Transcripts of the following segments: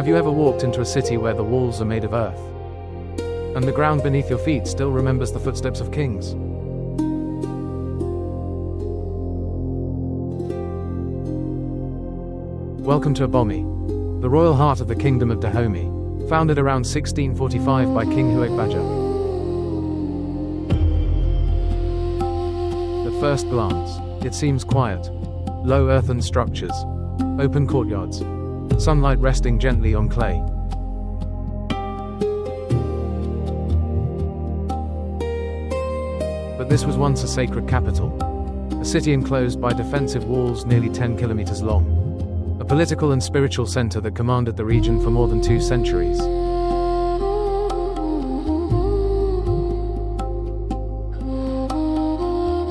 Have you ever walked into a city where the walls are made of earth, and the ground beneath your feet still remembers the footsteps of kings? Welcome to Abomey, the royal heart of the kingdom of Dahomey, founded around 1645 by King Agojie. At first glance, it seems quiet. Low earthen structures, open courtyards, sunlight resting gently on clay. But this was once a sacred capital, a city enclosed by defensive walls nearly 10 kilometers long, a political and spiritual center that commanded the region for more than 2 centuries.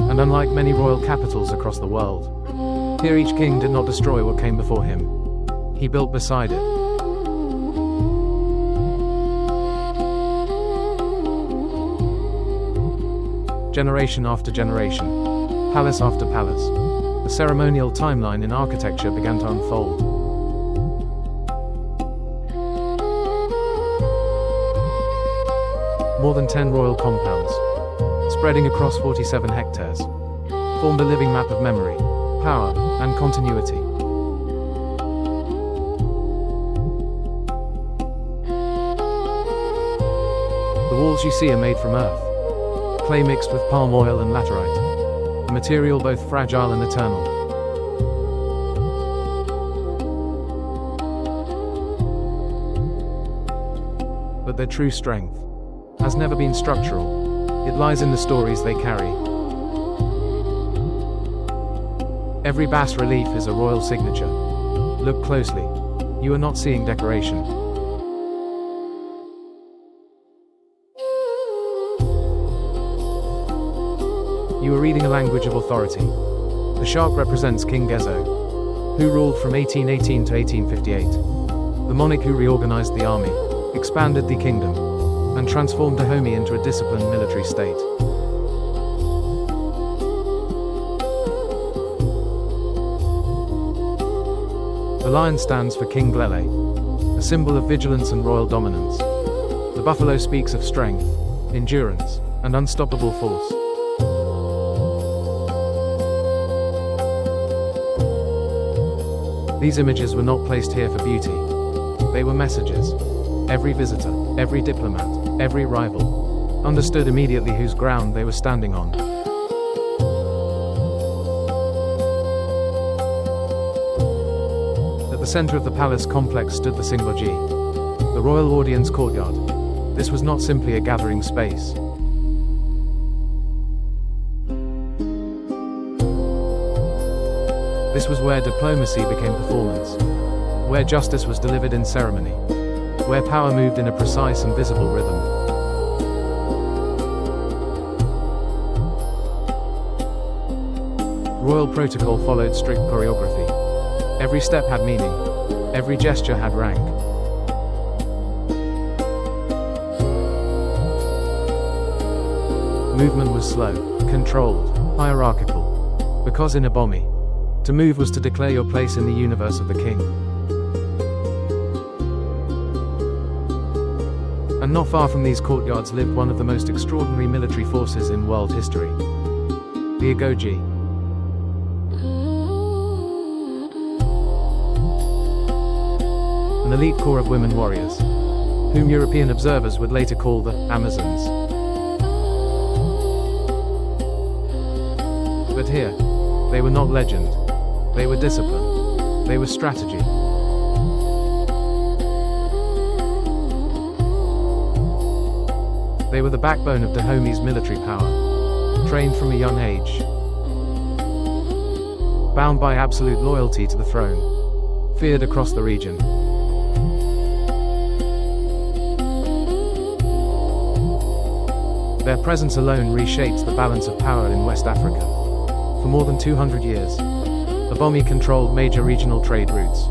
And unlike many royal capitals across the world, here each king did not destroy what came before him. He built beside it. Generation after generation, palace after palace, the ceremonial timeline in architecture began to unfold. More than 10 royal compounds, spreading across 47 hectares, formed a living map of memory, power, and continuity. The walls you see are made from earth, clay mixed with palm oil and laterite, a material both fragile and eternal. But their true strength has never been structural. It lies in the stories they carry. Every bas-relief is a royal signature. Look closely. You are not seeing decoration. You are reading a language of authority. The shark represents King Agojie, who ruled from 1818 to 1858. The monarch who reorganized the army, expanded the kingdom, and transformed Dahomey into a disciplined military state. The lion stands for King Agojie, a symbol of vigilance and royal dominance. The buffalo speaks of strength, endurance, and unstoppable force. These images were not placed here for beauty. They were messages. Every visitor, every diplomat, every rival understood immediately whose ground they were standing on. At the center of the palace complex stood the Agojie, the royal audience courtyard. This was not simply a gathering space. This was where diplomacy became performance, where justice was delivered in ceremony, where power moved in a precise and visible rhythm. Royal protocol followed strict choreography. Every step had meaning, every gesture had rank. Movement was slow, controlled, hierarchical, because in Abomey, to move was to declare your place in the universe of the king. And not far from these courtyards lived one of the most extraordinary military forces in world history, the Agojie. An elite corps of women warriors, whom European observers would later call the Amazons. But here, they were not legend. They were discipline. They were strategy. They were the backbone of Dahomey's military power, trained from a young age, bound by absolute loyalty to the throne, feared across the region. Their presence alone reshaped the balance of power in West Africa. For more than 200 years, Abomey controlled major regional trade routes.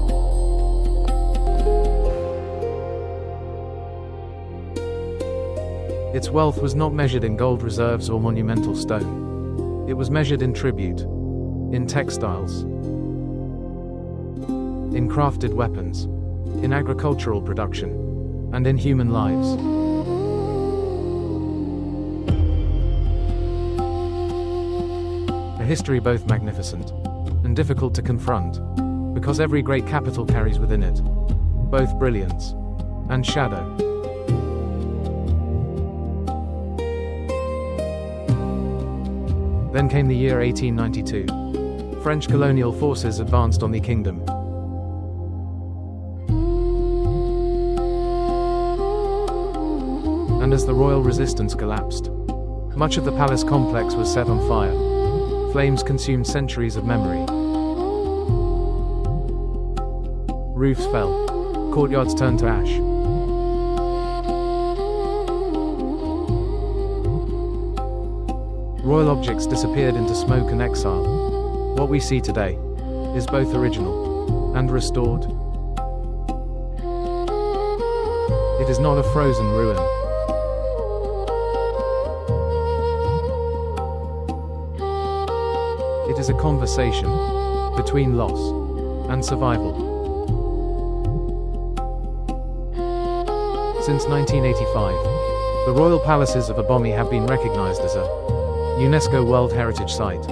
Its wealth was not measured in gold reserves or monumental stone. It was measured in tribute, in textiles, in crafted weapons, in agricultural production, and in human lives. A history both magnificent and difficult to confront, because every great capital carries within it both brilliance and shadow. Then came the year 1892. French colonial forces advanced on the kingdom. And as the royal resistance collapsed, much of the palace complex was set on fire. Flames consumed centuries of memory. Roofs fell. Courtyards turned to ash. Royal objects disappeared into smoke and exile. What we see today is both original and restored. It is not a frozen ruin. It is a conversation between loss and survival. Since 1985, the royal palaces of Abomey have been recognized as a UNESCO World Heritage Site.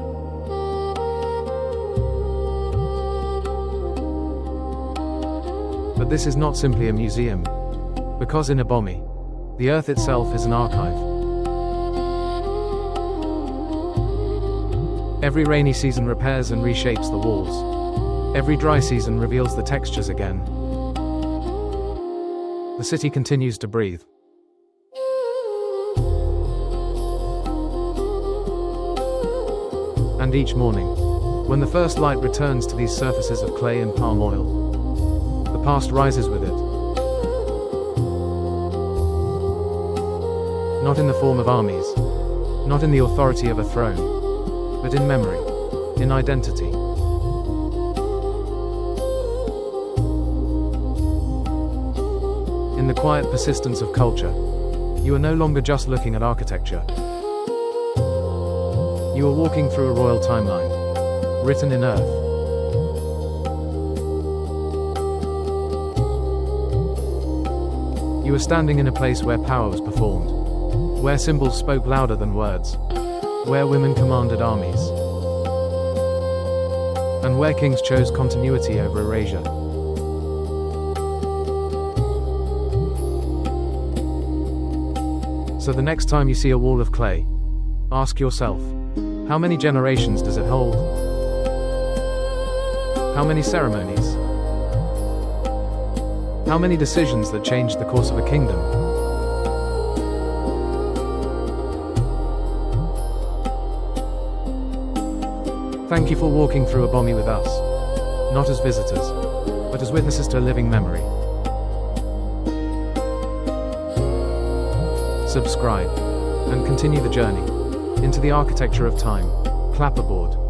But this is not simply a museum, because in Abomey, the earth itself is an archive. Every rainy season repairs and reshapes the walls. Every dry season reveals the textures again. The city continues to breathe. And each morning, when the first light returns to these surfaces of clay and palm oil, the past rises with it. Not in the form of armies, not in the authority of a throne, but in memory, in identity. In the quiet persistence of culture, you are no longer just looking at architecture. You are walking through a royal timeline, written in earth. You are standing in a place where power was performed, where symbols spoke louder than words, where women commanded armies, and where kings chose continuity over erasure. So the next time you see a wall of clay, ask yourself, how many generations does it hold? How many ceremonies? How many decisions that changed the course of a kingdom? Thank you for walking through Abomey with us, not as visitors, but as witnesses to a living memory. Subscribe, and continue the journey into the architecture of time. Clapperboard.